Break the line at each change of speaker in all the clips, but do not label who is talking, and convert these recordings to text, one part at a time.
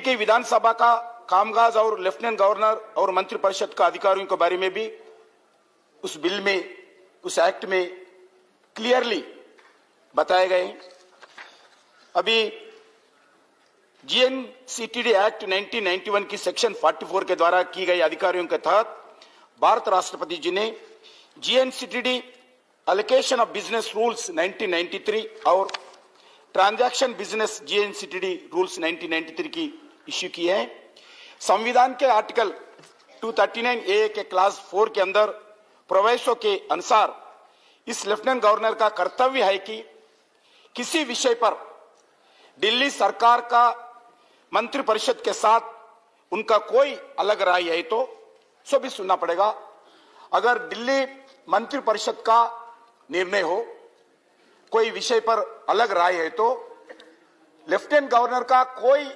की विधानसभा का कामकाज और लेफ्टिनेंट गवर्नर और मंत्रिपरिषद का अधिकारियों के बारे में भी उस बिल में, उस एक्ट में क्लियरली बताए गए। अभी जीएनसीटीडी एक्ट 1991 की सेक्शन 44 के द्वारा की गई अधिकारियों के तहत भारत राष्ट्रपति जी ने GNCTD allocation of business rules 1993 और ट्रांजैक्शन बिजनेस जीएनसीटीडी रूल्स 1993 की इश्यू की है। संविधान के आर्टिकल 239 ए के क्लास 4 के अंदर प्रवेशों के अनुसार इस लेफ्टिनेंट गवर्नर का कर्तव्य है कि किसी विषय पर दिल्ली सरकार का मंत्रिपरिषद के साथ उनका कोई अलग राय है तो सो भी सुनना पड़ेगा। अगर दिल्ली मंत्रिपरिषद का निर्णय हो, कोई विषय पर अलग राय है तो लेफ्टिनेंट गवर्नर का कोई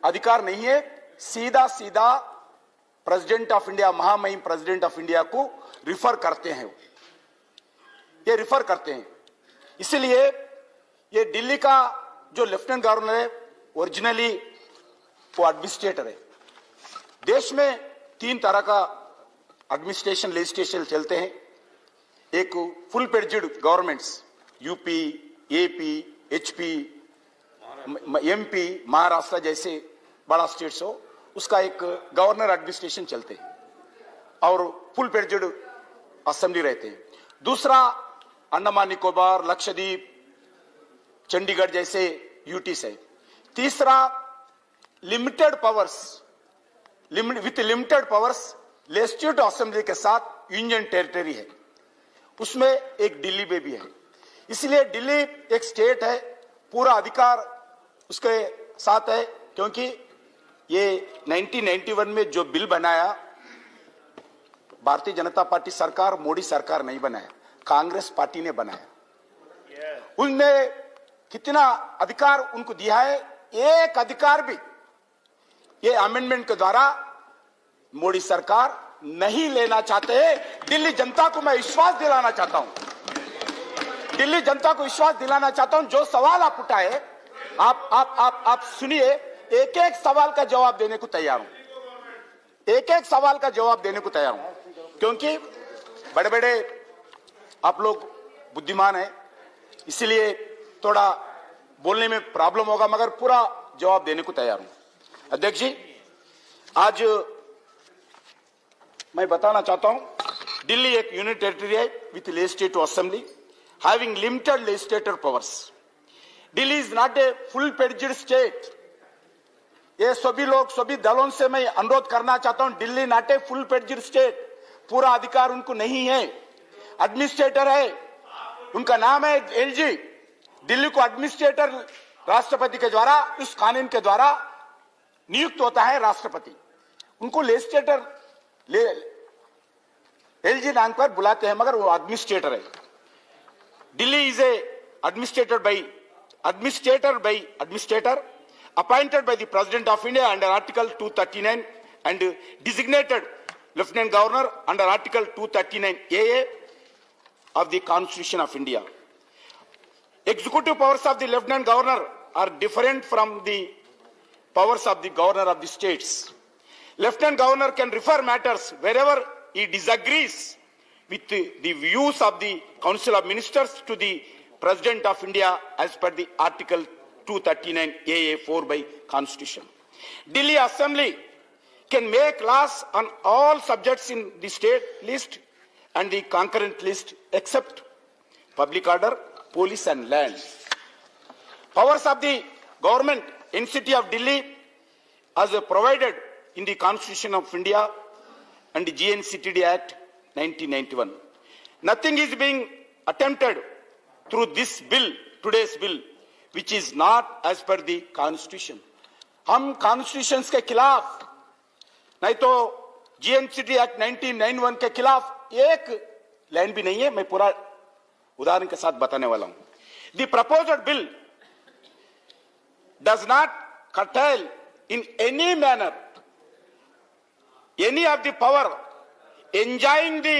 अधिकार नहीं है, सीधा सीधा प्रेसिडेंट ऑफ इंडिया, महामहिम प्रेसिडेंट ऑफ इंडिया को रिफर करते हैं, ये रिफर करते हैं। इसलिए ये दिल्ली का जो लेफ्टिनेंट गवर्नर है ओरिजिनली वो एडमिनिस्ट्रेटर है। देश में 3 तरह का एडमिनिस्ट्रेशन लेजिस्लेशन चलते हैं। एक full fledged governments, UP, AP, HP, MP, Maharashtra जैसे बड़ा स्टेट्स हो, उसका एक गवर्नर एडमिनिस्ट्रेशन चलते हैं और फुल पेड्ज्ड असेंबली रहते हैं। दूसरा अंडमान निकोबार, लक्षद्वीप, चंडीगढ़ जैसे यूटीस है। तीसरा limited powers, with limited powers legislative assembly के साथ यूनियन टेरिटरी है, उसमें एक दिल्ली में भी है। इसलिए दिल्ली एक स्टेट है, पूरा अधिकार उसके साथ है, क्योंकि ये 1991 में जो बिल बनाया भारतीय जनता पार्टी सरकार, मोदी सरकार नहीं बनाया, कांग्रेस पार्टी ने बनाया। उनने कितना अधिकार उनको दिया है, एक अधिकार भी ये अमेंडमेंट के द्वारा मोदी सरकार नहीं लेना चाहते हैं। दिल्ली जनता को मैं विश्वास दिलाना चाहता हूं, दिल्ली जनता को विश्वास दिलाना चाहता हूं। जो सवाल आप उठाए, आप सुनिए, एक एक सवाल का जवाब देने को तैयार हूं, एक एक सवाल का जवाब देने को तैयार हूं, क्योंकि बड़े बड़े आप लोग बुद्धिमान हैं, इसलिए थोड़ा बोलने में प्रॉब्लम होगा, मगर पूरा जवाब देने को तैयार हूं। अध्यक्ष जी, आज मैं बताना चाहता हूं, दिल्ली एक यूनियन टेरिटरी है with legislative assembly having limited legislative powers. Delhi is not a full fledged state. ये सभी लोग, सभी दलों से मैं अनुरोध करना चाहता हूं, Delhi not a full fledged state, पूरा अधिकार उनको नहीं है। एडमिनिस्ट्रेटर है, उनका नाम है एलजी। दिल्ली को एडमिनिस्ट्रेटर राष्ट्रपति के द्वारा, उस कानून के द्वारा नियुक्त होता है राष्ट्रपति, उनको लेजिस्लेटर एलजी नाम पर बुलाते हैं, मगर वो एडमिनिस्ट्रेटर है। Delhi is a administrator appointed by the President of India under Article 239 and designated Lieutenant Governor under Article 239 AA of the Constitution of India. Executive powers of the Lieutenant Governor are different from the powers of the Governor of the states. Lieutenant Governor can refer matters wherever he disagrees with the views of the Council of Ministers to the President of India as per the Article 239 AA4 by Constitution. Delhi Assembly can make laws on all subjects in the state list and the concurrent list except public order, police and land. Powers of the government in city of Delhi as provided in the Constitution of India and the GNCTD Act 1991. Nothing is being attempted through this bill, today's bill, which is not as per the Constitution. हम constitution के खिलाफ नहीं तो GNCT act 1991 के खिलाफ एक line भी नहीं है। मैं पूरा उदाहरण के साथ बताने वाला हूं। The proposed bill does not curtail in any manner any of the power enjoying the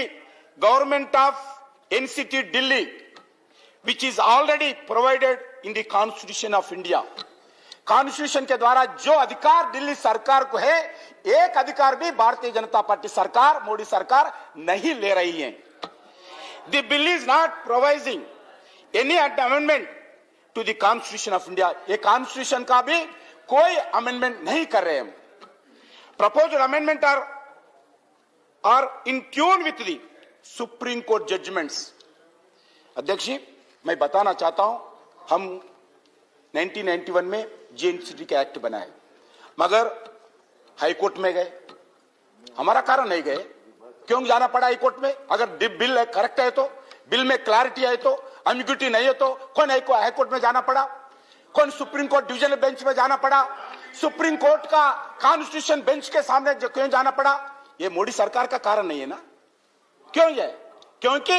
government of NCT Delhi, which is already provided in the Constitution of India. Constitution के द्वारा जो अधिकार दिल्ली सरकार को है, एक अधिकार भी भारतीय जनता पार्टी सरकार, मोदी सरकार नहीं ले रही है। The bill is not providing any amendment to the constitution of India. ये कॉन्स्टिट्यूशन का भी कोई अमेंडमेंट नहीं कर रहे हैं। Proposed amendment are in tune with the supreme court judgments. अध्यक्ष जी, मैं बताना चाहता हूं, हम 1991 में जीएनसीटी का एक्ट बनाए, मगर हाईकोर्ट में गए। हमारा कारण नहीं गए, क्यों जाना पड़ा हाईकोर्ट में? अगर बिल करेक्ट है तो, बिल में क्लैरिटी है तो, एम्बिग्युइटी नहीं है तो कौन हाईकोर्ट में जाना पड़ा? कौन सुप्रीम कोर्ट डिवीजनल बेंच में जाना पड़ा? सुप्रीम कोर्ट का कॉन्स्टिट्यूशन बेंच के सामने क्यों जाना पड़ा? ये मोदी सरकार का कारण नहीं है ना। क्यों ये? क्योंकि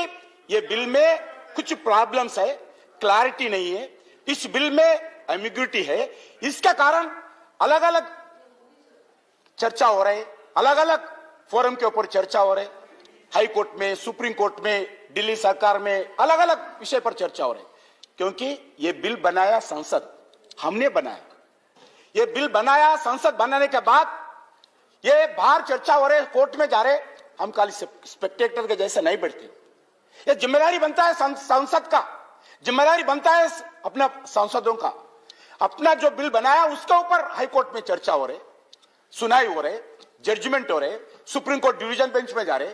ये बिल में कुछ प्रॉब्लम्स है, क्लैरिटी नहीं है, इस बिल में एम्बिग्युइटी है। इसका कारण अलग अलग चर्चा हो रहे, अलग अलग फोरम के ऊपर चर्चा हो रहे, हाई कोर्ट में, सुप्रीम कोर्ट में, दिल्ली सरकार में, अलग अलग विषय पर चर्चा हो रही। क्योंकि ये बिल बनाया संसद, हमने बनाया। ये बिल बनाया, संसद बनाने के बाद ये बाहर चर्चा हो रहे, कोर्ट में जा रहे, हम खाली स्पेक्टेटर के जैसे नहीं बैठते। ये जिम्मेदारी बनता है संसद का, जिम्मेदारी बनता है अपना सांसदों का। अपना जो बिल बनाया उसके ऊपर हाईकोर्ट में चर्चा हो रहे, सुनाई हो रहे, जजमेंट हो रहे, सुप्रीम कोर्ट डिवीजन बेंच में जा रहे,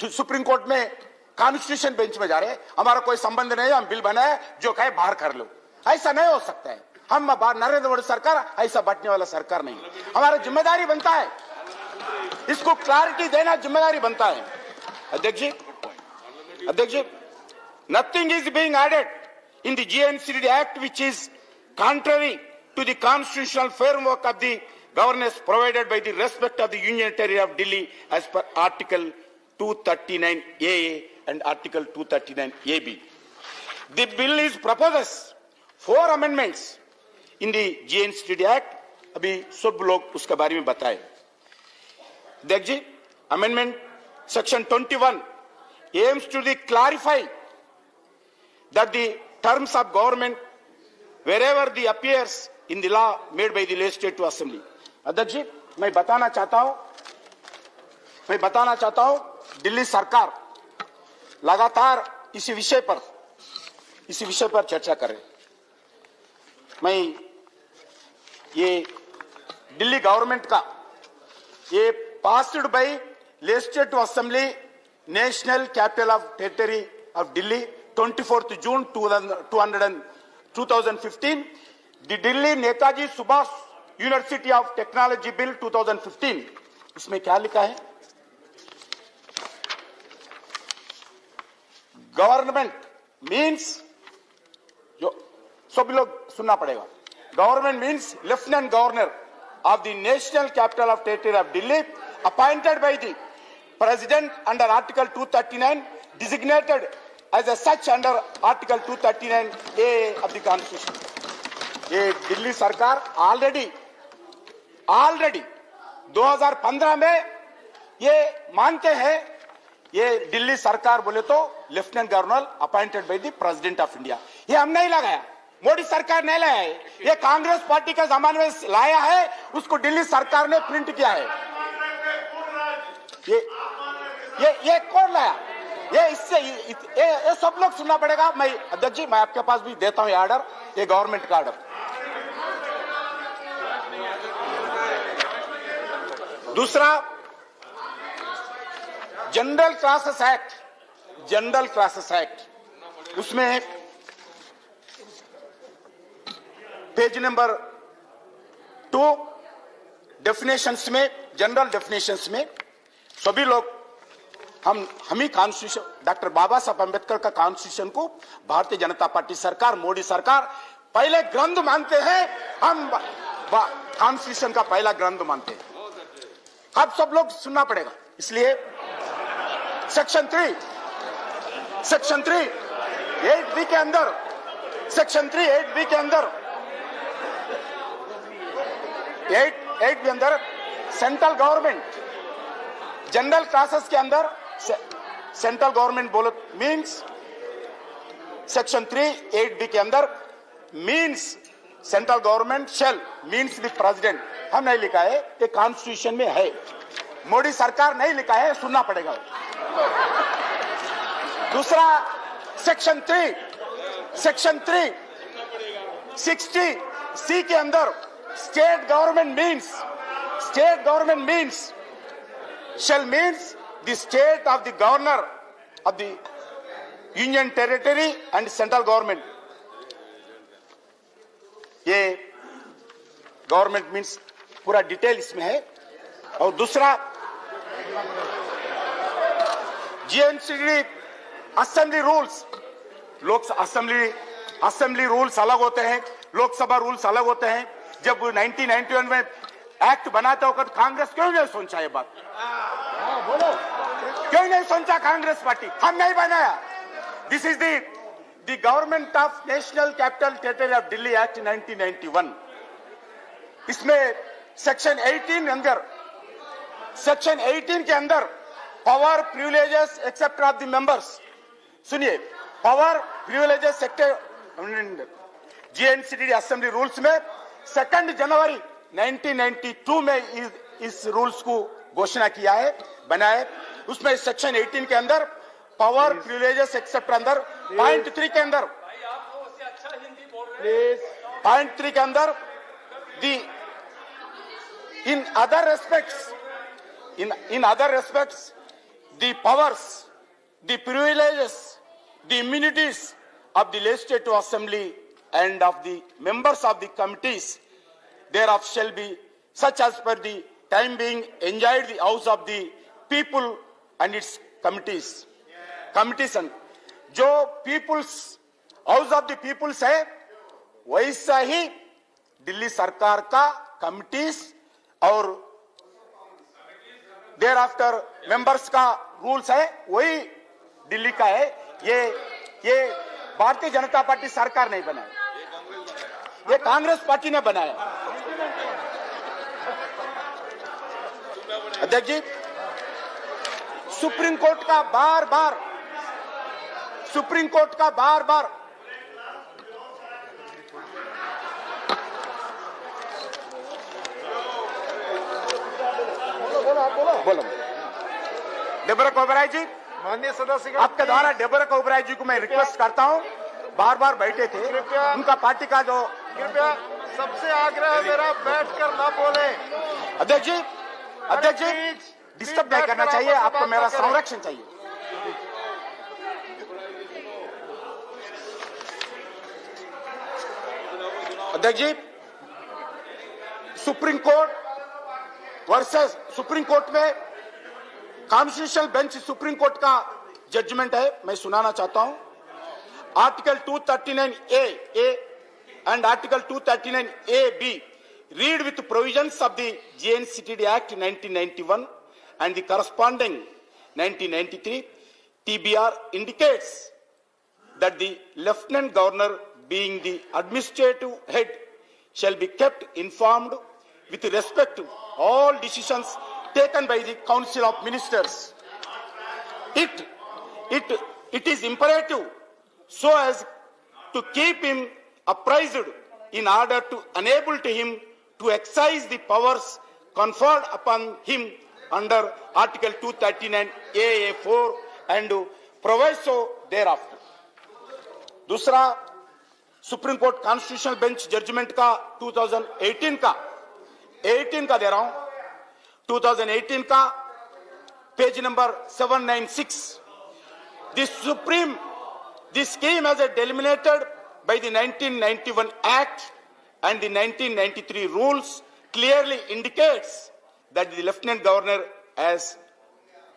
सुप्रीम कोर्ट में कॉन्स्टिट्यूशन बेंच में जा रहे। हमारा कोई संबंध नहीं है, हम बिल बनाए, जो कहे बाहर कर लो। ऐसा नहीं हो सकता है। हम नरेंद्र मोदी सरकार ऐसा बांटने वाला सरकार नहीं। हमारा जिम्मेदारी बनता है, इसको क्लैरिटी देना जिम्मेदारी बनता है। अध्यक्ष जी, nothing is being added in the GNCD Act which is contrary to the constitutional framework of the governance provided by the respect of the Union Territory of Delhi as per Article 239A and Article 239AB. The bill is proposes 4 amendments in the GNCD Act. अभी सब लोग उसके बारे में बताए। देख जी, amendment section 21 aims to clarify that the terms of government wherever the appears in the law made by the legislative assembly. अध्यक्ष जी, मैं बताना चाहता हूं दिल्ली सरकार लगातार इसी विषय पर चर्चा कर रही। मैं ये दिल्ली गवर्नमेंट का ये passed by legislative assembly national capital of territory of Delhi 24th June 2015, the Delhi Netaji Subhash university of technology bill 2015। इसमें क्या लिखा है? गवर्नमेंट मीन्स, जो सभी लोग सुनना पड़ेगा, government means lieutenant governor of the National Capital of Territory of Delhi appointed by the President under Article 239, designated as a such under Article 239A of the Constitution. ये दिल्ली सरकार ऑलरेडी 2015 में ये मानते हैं, ये दिल्ली सरकार बोले तो lieutenant governor appointed by the president of India. ये हम नहीं लगाया, मोदी सरकार नहीं लाया है, ये कांग्रेस पार्टी के जमाने में लाया है, उसको दिल्ली सरकार ने प्रिंट किया है। ये कौन लाया? ये इससे ये सब लोग सुनना पड़ेगा। मैं अध्यक्ष जी, मैं आपके पास भी देता हूं ये ऑर्डर, ये गवर्नमेंट का ऑर्डर। दूसरा, जनरल क्लासेस एक्ट, उसमें पेज नंबर 2 डेफिनेशंस में, जनरल डेफिनेशंस में सभी लोग हम ही कॉन्स्टिट्यूशन, डॉक्टर बाबा साहब अंबेडकर का कॉन्स्टिट्यूशन को भारतीय जनता पार्टी सरकार, मोदी सरकार पहले ग्रंथ मानते हैं। हम कॉन्स्टिट्यूशन का पहला ग्रंथ मानते हैं। अब सब लोग सुनना पड़ेगा, इसलिए सेक्शन 3 8B के अंदर, सेक्शन 3 8B के अंदर, 8 के अंदर सेंट्रल गवर्नमेंट, जनरल क्लासेस के अंदर सेंट्रल गवर्नमेंट बोलो मीन्स, सेक्शन 3 8B के अंदर means central government shall means the president. हम नहीं लिखा है, ये कॉन्स्टिट्यूशन में है। मोदी सरकार नहीं लिखा है, सुनना पड़ेगा। दूसरा सेक्शन 360C के अंदर state government means shall means the state of the governor of the union territory and central government. ये गवर्नमेंट मीन्स पूरा डिटेल इसमें है। और दूसरा GNCD assembly rules, assembly rules अलग होते हैं, लोकसभा रूल्स अलग होते हैं। जब 1991 में एक्ट बनाते वक्त कांग्रेस क्यों नहीं सोचा ये बात? बोलो, क्यों नहीं सोचा कांग्रेस पार्टी? हम नहीं बनाया। This is the government of national capital territory of Delhi act 1991। इसमें सेक्शन 18 के अंदर power privileges except of the members. सुनिए, power privileges sector GNCD assembly rules में 2 जनवरी 1992 में इस रूल्स को घोषणा किया है, बनाए। उसमें सेक्शन 18 के अंदर पावर प्रिविलेजेस एक्सेप्ट अंदर पॉइंट 3 के अंदर in other respects the powers, the privileges, the immunities of the legislative assembly and of the members of the committees thereof shall be such as per the time being enjoyed the house of the people and its committees and जो peoples house of the peoples है, वैसा ही दिल्ली सरकार का committees और thereafter members का rules है, वही दिल्ली का है। ये भारतीय जनता पार्टी सरकार नहीं बनाया, ये कांग्रेस पार्टी ने बनाया। अध्यक्ष जी, सुप्रीम कोर्ट का बार बार बोलो डेबरा ओबराय जी,
माननीय सदस्य,
आपके द्वारा डेबरा ओबराय जी को मैं रिक्वेस्ट करता हूं, बार बैठे थे, उनका पार्टी का जो
कृपया सबसे आग्रह है मेरा, बैठकर ना बोले।
अध्यक्ष जी डिस्टर्ब नहीं करना चाहिए, आपको मेरा संरक्षण चाहिए। अध्यक्ष जी, supreme court versus supreme court में कॉन्स्टिट्यूशनल बेंच सुप्रीम कोर्ट का जजमेंट है, मैं सुनाना चाहता हूं। Article 239A and Article 239AB read with provisions of the GNCTD Act 1991 and the corresponding 1993 TBR indicates that the Lieutenant Governor, being the administrative head, shall be kept informed with respect to all decisions taken by the Council of Ministers. It is imperative so as to keep him apprised in order to enable him to exercise the powers conferred upon him under Article 239AA4 and proviso thereafter. दूसरा, supreme court constitutional bench judgment का 2018 का दे रहा हूं, 2018 का page number 796। The scheme as delimited by the 1991 Act and the 1993 rules clearly indicates that the Lieutenant Governor has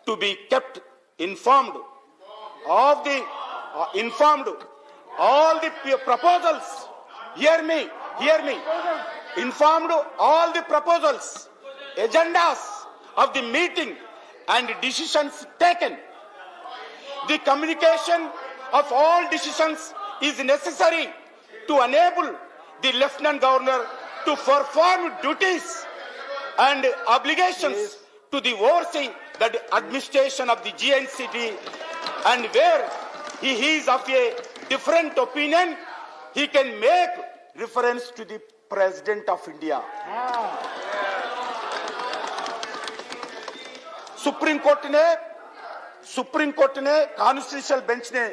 to be kept informed of all the proposals. Hear me. Informed all the proposals, agendas of the meeting and decisions taken. The communication of all decisions is necessary to enable the Lieutenant Governor to perform duties and obligations to the oversee the administration of the GNCT, and where he is of a different opinion, he can make reference to the President of India. Supreme court ने constitutional bench ने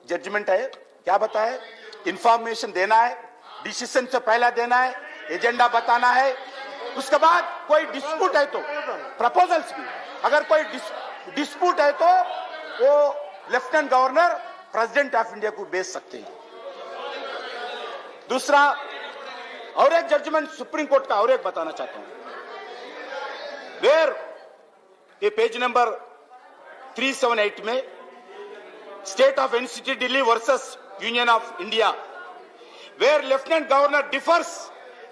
judgement है, क्या बताए? Information देना है, decision से पहले देना है, एजेंडा बताना है, उसके बाद कोई डिस्प्यूट है तो प्रपोजल्स भी, अगर कोई डिस्प्यूट है तो वो lieutenant governor president of India को भेज सकते हैं। दूसरा और एक जजमेंट सुप्रीम कोर्ट का और एक बताना चाहता हूं, वेयर ये पेज नंबर 378 में state of NCT Delhi versus union of India, where lieutenant governor differs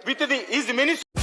with the his minister